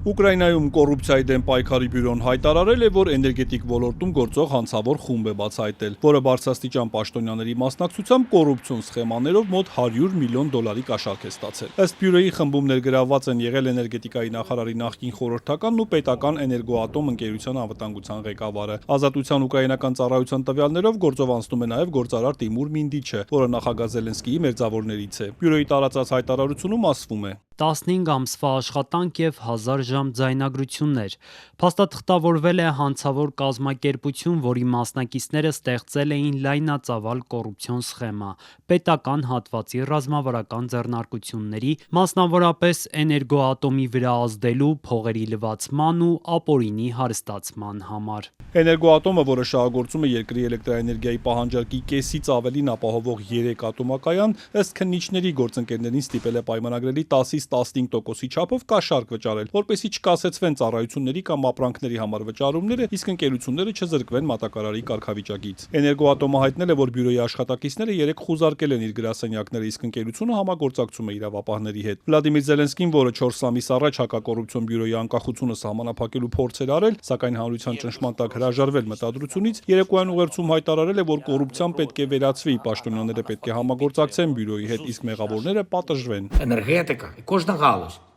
Ուկրաինայում կոռուպցիայի դեմ պայքարի բյուրոն հայտարարել է, որ էներգետիկ ոլորտում գործող հանցավոր խումբ է բացահայտել, որը բարձրաստիճան պաշտոնյաների մասնակցությամբ կոռուպցիոն սխեմաներով մոտ $100 միլիոն կաշառք է ստացել։ Ըստ բյուրոյի խմբում ներգրավված են եղել էներգետիկայի նախարարի նախկին խորհրդականն ու պետական էներգոատոմ ընկերության անվտանգության ղեկավարը։ Ազատության ուկրաինական ծառայության տվյալներով գործով անցնում է նաև գործարար Տիմուր Մինդիչը, որը նախագահ Զելենսկիի մերձավորներից է։ Բյուրոյի տարածած հայտարարությունում ասվում է. 15 ամսվա աշխատանք և 1000 ժամ ձայնագրություններ։ Փաստաթղթավորվել է հանցավոր կազմակերպություն, որի մասնակիցները ստեղծել էին լայնածավալ կոռուպցիոն սխեմա, պետական հատվածի ռազմավարական ձեռնարկությունների, մասնավորապես էներգոատոմի վրա ազդելու, փողերի լվացման ու ապօրինի հարստացման համար։ Էներգոատոմը, որը շահագործում է երկրի էլեկտրաէներգիայի պահանջարկի կեսից ավելին ապահովող 3 ատոմակայան, ըստ քննիչների գործընկերներին ստիպել է պայմանագրերի 10-15% չափով կաշառք վճարել, որպեսզի չկասեցվեն ծառայությունների կամ ապրանքների համար վճարումները, իսկ ընկերությունները չզրկվեն մատակարարի կարգավիճակից։ Էներգոատոմը հայտնել է, որ բյուրոյի աշխատակիցները 3 խուզարկել են իր գրասենյակները, իսկ ընկերությունը համագործակցում է իրավապահների հետ։ Վլադիմիր Զելենսկին, որը 4 ամիս առաջ հակակոռուպցիոն բյուրոյի անկախությունը սահմանափակելու փորձ էր արել, սակայն հանրության ճնշման տակ հրաժարվել մտադրությունից, երեկոյան ուղերձում հայտարարել է, որ կոռուպցիան պետք է վերացվի, պաշտոնյաները պետք է համագործակցեն բյուրոյի հետ, իսկ մեղավորները պատժվեն։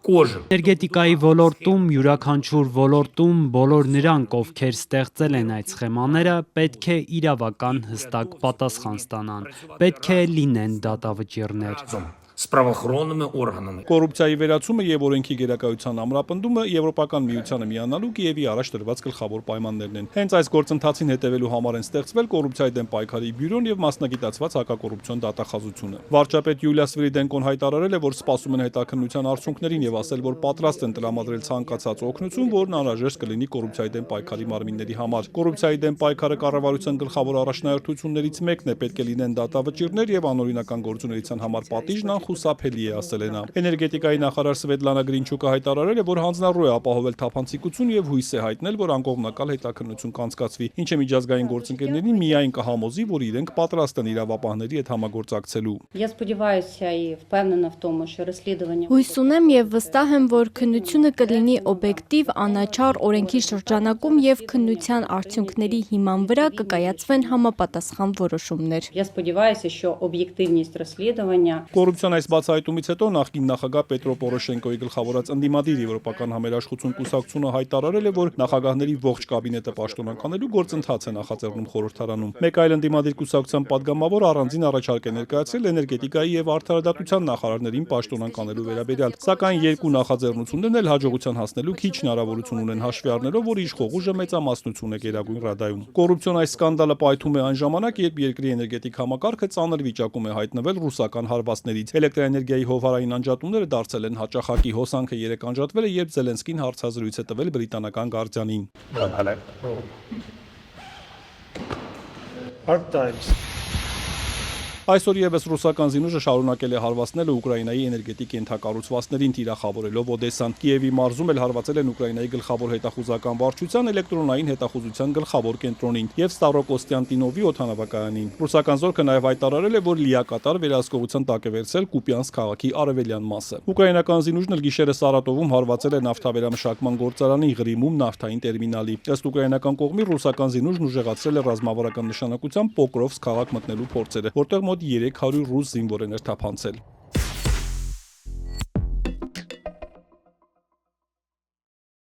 Էներգետիկայի ոլորտում, յուրաքանչյուր ոլորտում բոլոր նրանք, ովքեր ստեղծել են այդ սխեմաները, պետք է իրավական հստակ պատասխան ստանան, պետք է լինեն դատավճիռներ։ Կոռուպցիայի վերացումը և օրենքի գերակայության ամրապնդումը Եվրոպական միությանը միանալու Կիևի առաջ դրված գլխավոր պայմաններն են։ Հենց այս գործընթացին հետևելու համար են ստեղծվել կոռուպցիայի դեմ պայքարի բյուրոն և մասնագիտացված հակակոռուպցիոն դատախազությունը։ Վարչապետ Յուլիա Սվիրիդենկոն հայտարարել է, որ սպասում են հետաքննության արդյունքներին և ասել, որ պատրաստ են տրամադրել ցանկացած օգնություն, որն անհրաժեշտ կլինի կոռուպցիայի դեմ պայքարի մարմինների համար։ Կոռուպցիայի դեմ պայքարը կառավարության գլխավոր առաջնահերթություններից մեկն է, պետք է լինեն դատավճիռներ և անօրինական գործունեության համար պատիժն անխուսափելի է, ասել է նա։ Էներգետիկայի նախարար Սվետլանա Գրինչուկը հայտարարել է, որ հանձնառու է ապահովել թափանցիկություն և հույս է հայտնել, որ անկողմնակալ հետաքննություն կանցկացվի, ինչը միջազգային գործընկերներին միայն կհամոզի, որ իրենք պատրաստ են իրավապահների հետ համագործակցելու։ Հույս ունեմ և վստահ եմ, որ քննությունը կլինի օբյեկտիվ, անաչառ, օրենքի շրջանակում և քննության արդյունքների հիման վրա կկայացվեն համապատասխան որոշումներ։ Կոռուպցիոն այս բացահայտումից հետո նախկին նախագահ Պետրո Պորոշենկոյի գլխավորած ընդդիմադիր Եվրոպական համերաշխություն կուսակցությունը հայտարարել է, որ նախագահների ողջ կաբինետը պաշտոնանկանելու գործընթաց է նախաձեռնում խորհրդարանում։ Մեկ այլ ընդդիմադիր կուսակցության պատգամավոր առանձին առաջարկ է ներկայացրել էներգետիկայի և արդարադատության նախարարներին պաշտոնանկանելու վերաբերյալ, սակայն երկու նախաձեռնություններն էլ հաջողության հասնելու քիչ հնարավորություն ունեն, հաշվի առնելով, որ իշխող ուժը մեծամասնություն է Գերագույն Ռադայում։ Կոռուպցիոն այս սկանդալը պայթում է այն ժամանակ, երբ երկրի էներգետիկ համակարգը ծանր վիճակում է հայտնվել ռուսական հարվածներից։ Էլեկտրաէներգիայի հովհարային անջատումները դարձել են հաճախակի, հոսանքը երեկ անջատվել է, երբ Զելենսկին հարցազրույց է տվել բրիտանական Guardian-ին։ Այսօր ևս ռուսական զինուժը շարունակել է հարվածնել Ուկրաինայի էներգետիկ ենթակառուցվածքներին, թիրախավորելով Օդեսան։ Կիևի մարզում էլ հարվածել են Ուկրաինայի գլխավոր հետախուզական վարչության էլեկտրոնային հետախուզության գլխավոր կենտրոնին և Ստավրո-Կոստյանտինովի օդանավակայանին։ Ռուսական զորքը նաև հայտարարել է, որ լիակատար վերահսկողության տակ է վերցրել Կուպյանսկ քաղաքի արևելյան մասը։ Ուկրաինական զինուժն էլ գիշերը Սարատովում հարվածել է նավթավերամշակման գործարանի, Ղրիմում նավթային տերմինալի։ Ըստ ուկրաինական կողմի ռուսական զինուժն ուժեղացրել է ռազմավարական նշանակությամբ Պոկրովսկ քաղաք մտնելու փորձերը, որտեղ մոտ 300 ռուս զինվորներ թափանցել։